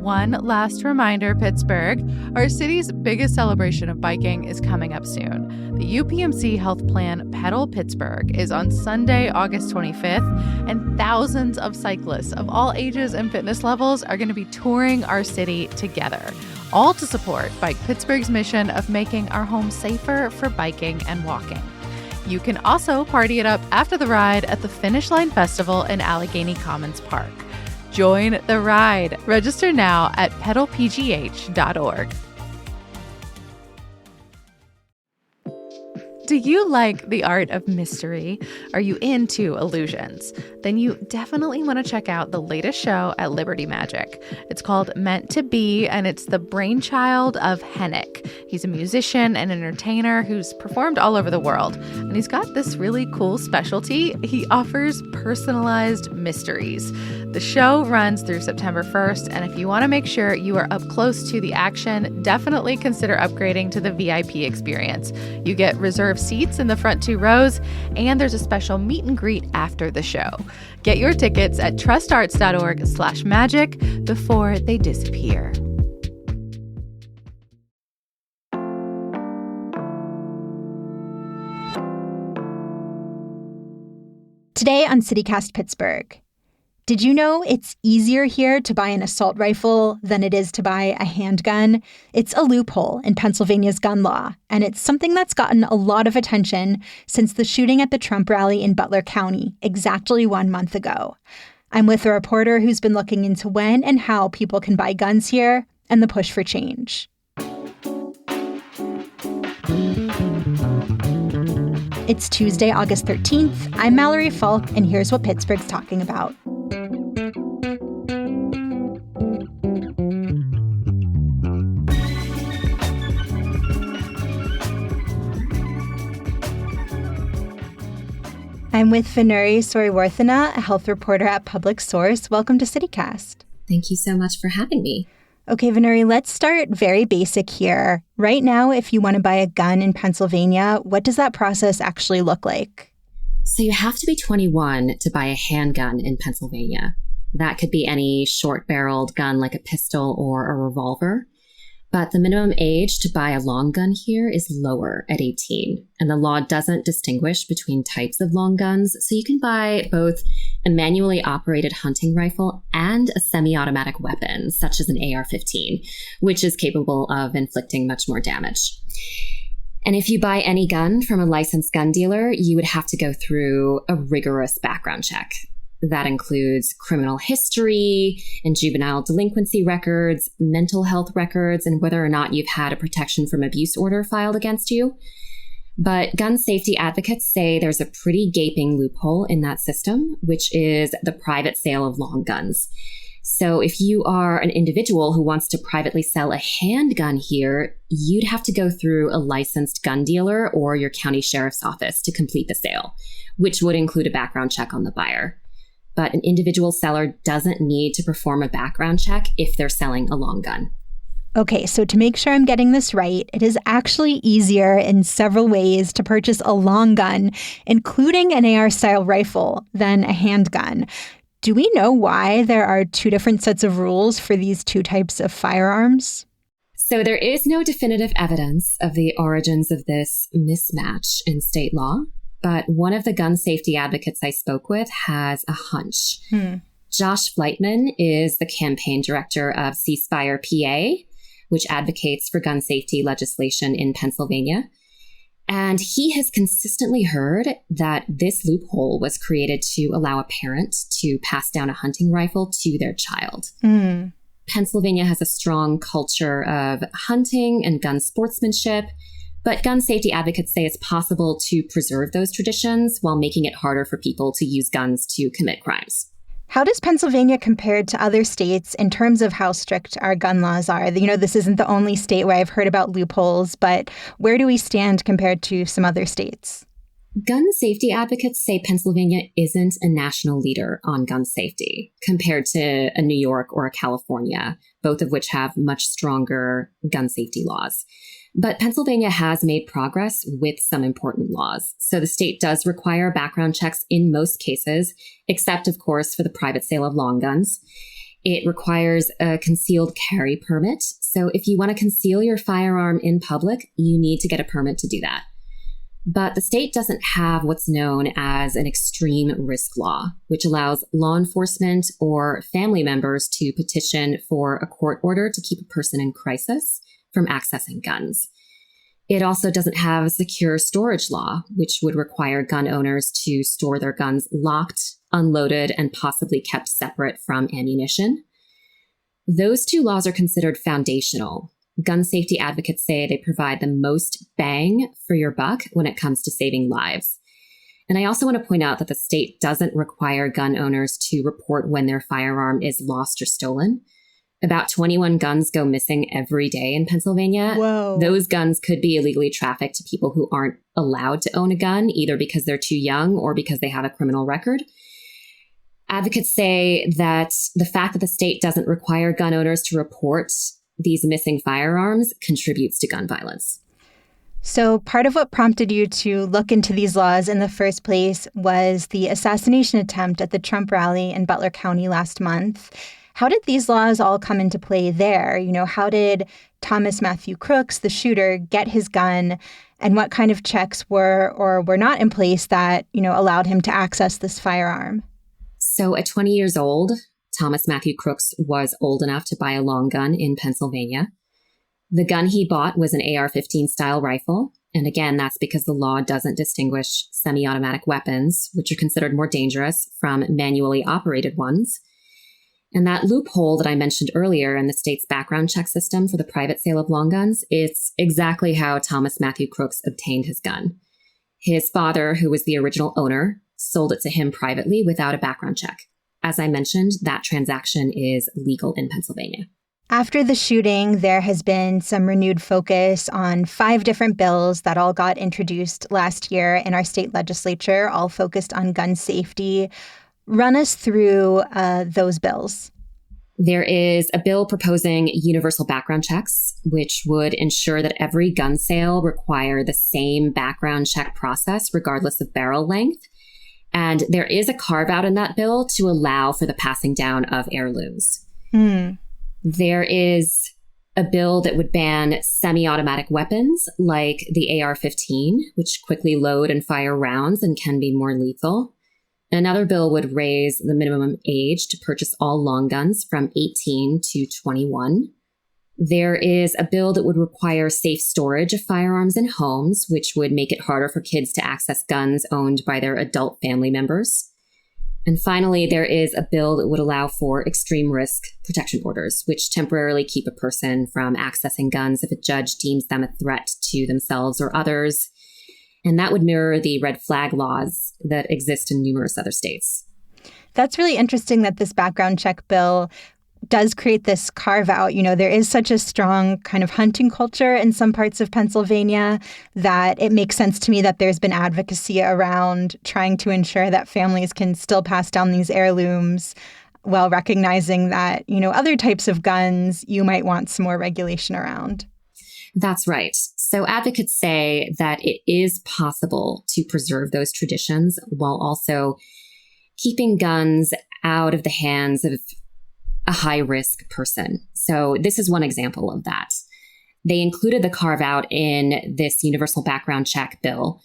one last reminder, Pittsburgh, our city's biggest celebration of biking is coming up soon. The UPMC Health Plan Pedal Pittsburgh is on Sunday, August 25th, and thousands of cyclists of all ages and fitness levels are going to be touring our city together, all to support Bike Pittsburgh's mission of making our home safer for biking and walking. You can also party it up after the ride at the Finish Line Festival in Allegheny Commons Park. Join the ride. Register now at pedalpgh.org. Do you like the art of mystery? Are you into illusions? Then you definitely want to check out the latest show at Liberty Magic. It's called Meant to Be, and it's the brainchild of Hennick. He's a musician and entertainer who's performed all over the world, and he's got this really cool specialty. He offers personalized mysteries. The show runs through September 1st, and if you want to make sure you are up close to the action, definitely consider upgrading to the VIP experience. You get reserved seats in the front 2 rows, and there's a special meet and greet after the show. Get your tickets at trustarts.org/magic before they disappear. Today on CityCast Pittsburgh. Did you know it's easier here to buy an assault rifle than it is to buy a handgun? It's a loophole in Pennsylvania's gun law, and it's something that's gotten a lot of attention since the shooting at the Trump rally in Butler County exactly 1 month ago. I'm with a reporter who's been looking into when and how people can buy guns here and the push for change. It's Tuesday, August 13th. I'm Mallory Falk, and here's what Pittsburgh's talking about. I'm with Vinuri Soriwarthana, a health reporter at Public Source. Welcome to CityCast. Thank you so much for having me. Okay, Vinuri, let's start very basic here. Right now, if you want to buy a gun in Pennsylvania, what does that process actually look like? So you have to be 21 to buy a handgun in Pennsylvania. That could be any short-barreled gun like a pistol or a revolver. But the minimum age to buy a long gun here is lower at 18. And the law doesn't distinguish between types of long guns. So you can buy both a manually operated hunting rifle and a semi-automatic weapon, such as an AR-15, which is capable of inflicting much more damage. And if you buy any gun from a licensed gun dealer, you would have to go through a rigorous background check. That includes criminal history and juvenile delinquency records, mental health records, and whether or not you've had a protection from abuse order filed against you. But gun safety advocates say there's a pretty gaping loophole in that system, which is the private sale of long guns. So if you are an individual who wants to privately sell a handgun here, you'd have to go through a licensed gun dealer or your county sheriff's office to complete the sale, which would include a background check on the buyer. But an individual seller doesn't need to perform a background check if they're selling a long gun. Okay, so to make sure I'm getting this right, it is actually easier in several ways to purchase a long gun, including an AR-style rifle, than a handgun. Do we know why there are 2 different sets of rules for these 2 types of firearms? So there is no definitive evidence of the origins of this mismatch in state law. But one of the gun safety advocates I spoke with has a hunch. Josh Fleitman is the campaign director of Ceasefire PA, which advocates for gun safety legislation in Pennsylvania. And he has consistently heard that this loophole was created to allow a parent to pass down a hunting rifle to their child. Pennsylvania has a strong culture of hunting and gun sportsmanship, but gun safety advocates say it's possible to preserve those traditions while making it harder for people to use guns to commit crimes. How does Pennsylvania compare to other states in terms of how strict our gun laws are? You know, this isn't the only state where I've heard about loopholes, but where do we stand compared to some other states? Gun safety advocates say Pennsylvania isn't a national leader on gun safety compared to a New York or a California, both of which have much stronger gun safety laws. But Pennsylvania has made progress with some important laws. So the state does require background checks in most cases, except, of course, for the private sale of long guns. It requires a concealed carry permit. So if you want to conceal your firearm in public, you need to get a permit to do that. But the state doesn't have what's known as an extreme risk law, which allows law enforcement or family members to petition for a court order to keep a person in crisis from accessing guns. It also doesn't have a secure storage law, which would require gun owners to store their guns locked, unloaded, and possibly kept separate from ammunition. Those two laws are considered foundational. Gun safety advocates say they provide the most bang for your buck when it comes to saving lives. And I also want to point out that the state doesn't require gun owners to report when their firearm is lost or stolen. About 21 guns go missing every day in Pennsylvania. Whoa. Those guns could be illegally trafficked to people who aren't allowed to own a gun, either because they're too young or because they have a criminal record. Advocates say that the fact that the state doesn't require gun owners to report these missing firearms contributes to gun violence. So part of what prompted you to look into these laws in the first place was the assassination attempt at the Trump rally in Butler County last month. How did these laws all come into play there? How did Thomas Matthew Crooks, the shooter, get his gun? And what kind of checks were or were not in place that, allowed him to access this firearm? So at 20 years old, Thomas Matthew Crooks was old enough to buy a long gun in Pennsylvania. The gun he bought was an AR-15 style rifle. And again, that's because the law doesn't distinguish semi-automatic weapons, which are considered more dangerous, from manually operated ones. And that loophole that I mentioned earlier in the state's background check system for the private sale of long guns, it's exactly how Thomas Matthew Crooks obtained his gun. His father, who was the original owner, sold it to him privately without a background check. As I mentioned, that transaction is legal in Pennsylvania. After the shooting, there has been some renewed focus on 5 different bills that all got introduced last year in our state legislature, all focused on gun safety. Run us through those bills. There is a bill proposing universal background checks, which would ensure that every gun sale require the same background check process, regardless of barrel length. And there is a carve out in that bill to allow for the passing down of heirlooms. There is a bill that would ban semi-automatic weapons like the AR-15, which quickly load and fire rounds and can be more lethal. Another bill would raise the minimum age to purchase all long guns from 18 to 21. There is a bill that would require safe storage of firearms in homes, which would make it harder for kids to access guns owned by their adult family members. And finally, there is a bill that would allow for extreme risk protection orders, which temporarily keep a person from accessing guns if a judge deems them a threat to themselves or others. And that would mirror the red flag laws that exist in numerous other states. That's really interesting that this background check bill does create this carve out. There is such a strong kind of hunting culture in some parts of Pennsylvania that it makes sense to me that there's been advocacy around trying to ensure that families can still pass down these heirlooms while recognizing that, other types of guns you might want some more regulation around. That's right. So advocates say that it is possible to preserve those traditions while also keeping guns out of the hands of a high-risk person. So this is one example of that. They included the carve-out in this universal background check bill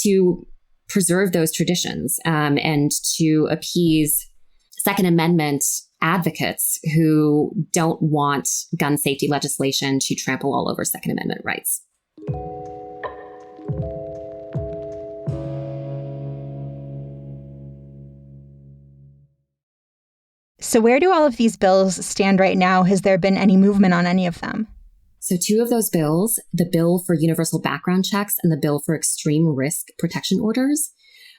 to preserve those traditions and to appease Second Amendment advocates who don't want gun safety legislation to trample all over Second Amendment rights. So where do all of these bills stand right now? Has there been any movement on any of them? So 2 of those bills, the bill for universal background checks and the bill for extreme risk protection orders,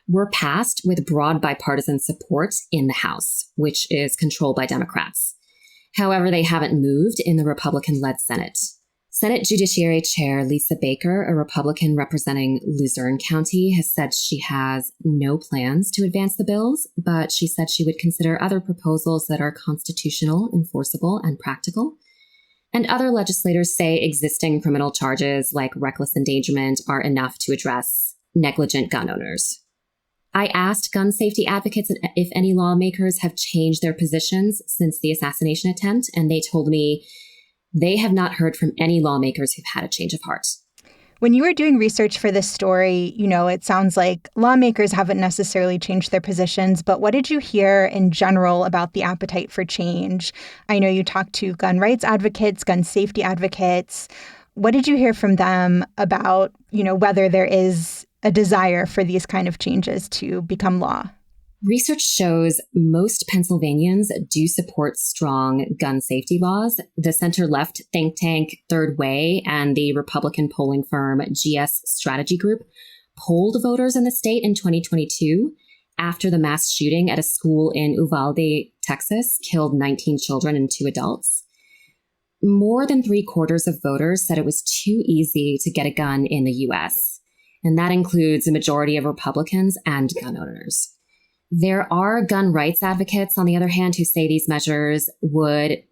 were passed with broad bipartisan support in the House, which is controlled by Democrats. However, they haven't moved in the Republican-led Senate. Senate Judiciary Chair Lisa Baker, a Republican representing Luzerne County, has said she has no plans to advance the bills, but she said she would consider other proposals that are constitutional, enforceable, and practical. And other legislators say existing criminal charges like reckless endangerment are enough to address negligent gun owners. I asked gun safety advocates if any lawmakers have changed their positions since the assassination attempt, and they told me they have not heard from any lawmakers who've had a change of heart. When you were doing research for this story, it sounds like lawmakers haven't necessarily changed their positions, but what did you hear in general about the appetite for change? I know you talked to gun rights advocates, gun safety advocates. What did you hear from them about, whether there is a desire for these kind of changes to become law? Research shows most Pennsylvanians do support strong gun safety laws. The center-left think tank Third Way and the Republican polling firm GS Strategy Group polled voters in the state in 2022 after the mass shooting at a school in Uvalde, Texas, killed 19 children and 2 adults. More than 3/4 of voters said it was too easy to get a gun in the U.S., and that includes a majority of Republicans and gun owners. There are gun rights advocates, on the other hand, who say these measures would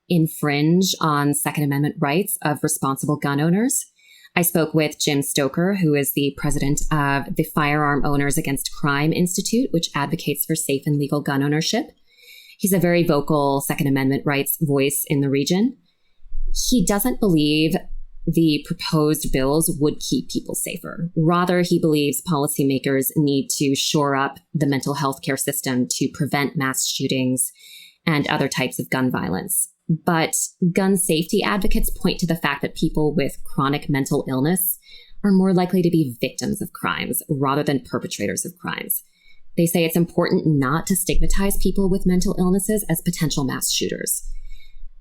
infringe on Second Amendment rights of responsible gun owners. I spoke with Jim Stoker, who is the president of the Firearm Owners Against Crime Institute, which advocates for safe and legal gun ownership. He's a very vocal Second Amendment rights voice in the region. He doesn't believe the proposed bills would keep people safer. Rather, he believes policymakers need to shore up the mental health care system to prevent mass shootings and other types of gun violence. But gun safety advocates point to the fact that people with chronic mental illness are more likely to be victims of crimes rather than perpetrators of crimes. They say it's important not to stigmatize people with mental illnesses as potential mass shooters.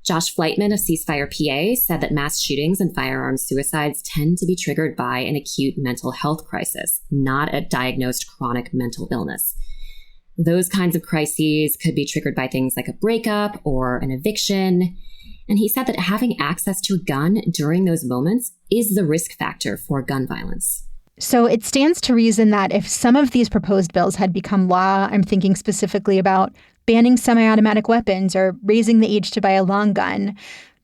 Josh Fleitman of Ceasefire PA said that mass shootings and firearm suicides tend to be triggered by an acute mental health crisis, not a diagnosed chronic mental illness. Those kinds of crises could be triggered by things like a breakup or an eviction. And he said that having access to a gun during those moments is the risk factor for gun violence. So it stands to reason that if some of these proposed bills had become law, I'm thinking specifically about banning semi-automatic weapons or raising the age to buy a long gun,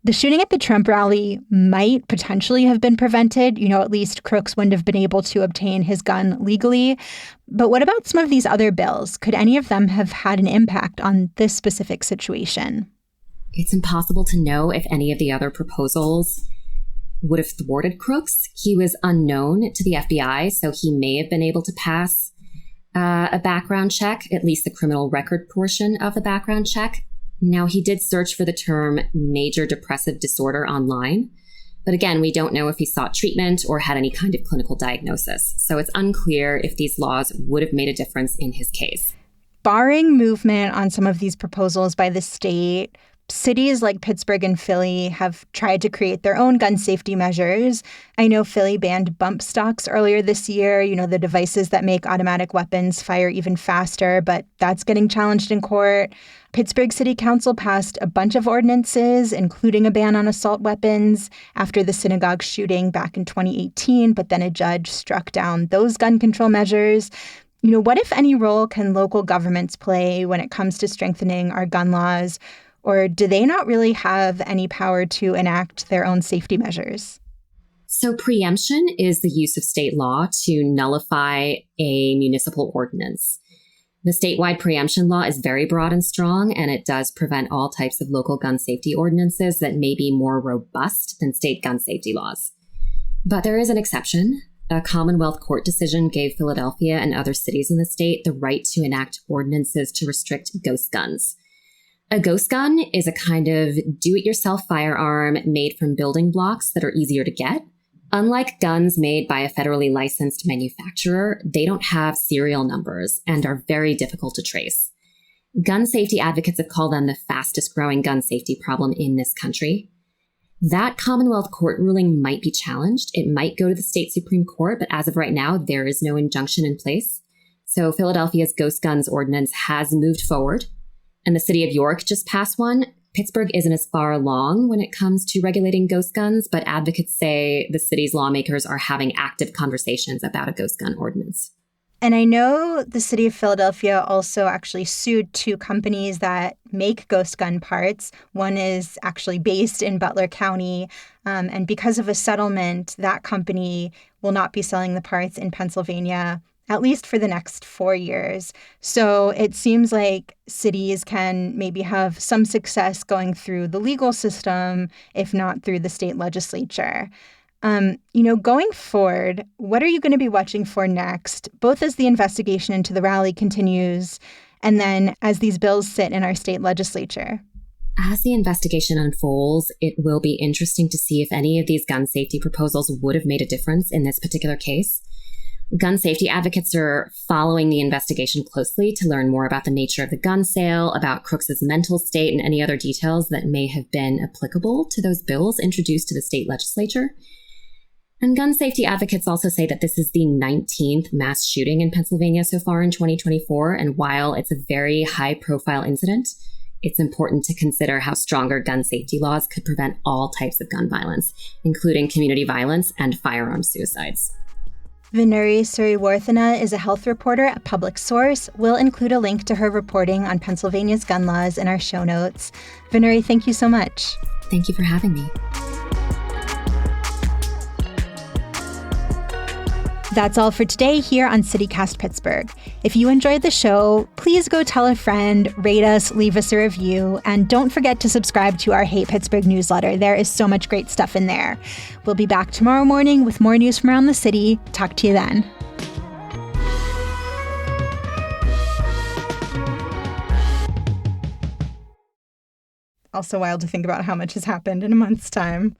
the shooting at the Trump rally might potentially have been prevented. At least Crooks wouldn't have been able to obtain his gun legally. But what about some of these other bills? Could any of them have had an impact on this specific situation? It's impossible to know if any of the other proposals would have thwarted Crooks. He was unknown to the FBI, so he may have been able to pass a background check, at least the criminal record portion of the background check. Now, he did search for the term major depressive disorder online. But again, we don't know if he sought treatment or had any kind of clinical diagnosis. So it's unclear if these laws would have made a difference in his case. Barring movement on some of these proposals by the state, cities like Pittsburgh and Philly have tried to create their own gun safety measures. I know Philly banned bump stocks earlier this year, the devices that make automatic weapons fire even faster, but that's getting challenged in court. Pittsburgh City Council passed a bunch of ordinances, including a ban on assault weapons after the synagogue shooting back in 2018, but then a judge struck down those gun control measures. What, if any, role can local governments play when it comes to strengthening our gun laws? Or do they not really have any power to enact their own safety measures? So preemption is the use of state law to nullify a municipal ordinance. The statewide preemption law is very broad and strong, and it does prevent all types of local gun safety ordinances that may be more robust than state gun safety laws. But there is an exception. A Commonwealth Court decision gave Philadelphia and other cities in the state the right to enact ordinances to restrict ghost guns. A ghost gun is a kind of do-it-yourself firearm made from building blocks that are easier to get. Unlike guns made by a federally licensed manufacturer, they don't have serial numbers and are very difficult to trace. Gun safety advocates have called them the fastest growing gun safety problem in this country. That Commonwealth Court ruling might be challenged. It might go to the state Supreme Court, but as of right now, there is no injunction in place. So Philadelphia's ghost guns ordinance has moved forward, and the city of York just passed one. Pittsburgh isn't as far along when it comes to regulating ghost guns, but advocates say the city's lawmakers are having active conversations about a ghost gun ordinance. And I know the city of Philadelphia also actually sued 2 companies that make ghost gun parts. One is actually based in Butler County. And because of a settlement, that company will not be selling the parts in Pennsylvania. at least for the next 4 years. So it seems like cities can maybe have some success going through the legal system, if not through the state legislature. Going forward, what are you going to be watching for next, both as the investigation into the rally continues and then as these bills sit in our state legislature? As the investigation unfolds, it will be interesting to see if any of these gun safety proposals would have made a difference in this particular case. Gun safety advocates are following the investigation closely to learn more about the nature of the gun sale, about Crooks's mental state, and any other details that may have been applicable to those bills introduced to the state legislature. And gun safety advocates also say that this is the 19th mass shooting in Pennsylvania so far in 2024, and while it's a very high-profile incident, it's important to consider how stronger gun safety laws could prevent all types of gun violence, including community violence and firearm suicides. Vinuri Suriworthana is a health reporter at Public Source. We'll include a link to her reporting on Pennsylvania's gun laws in our show notes. Vinuri, thank you so much. Thank you for having me. That's all for today here on CityCast Pittsburgh. If you enjoyed the show, please go tell a friend, rate us, leave us a review, and don't forget to subscribe to our Hate Pittsburgh newsletter. There is so much great stuff in there. We'll be back tomorrow morning with more news from around the city. Talk to you then. Also wild to think about how much has happened in a month's time.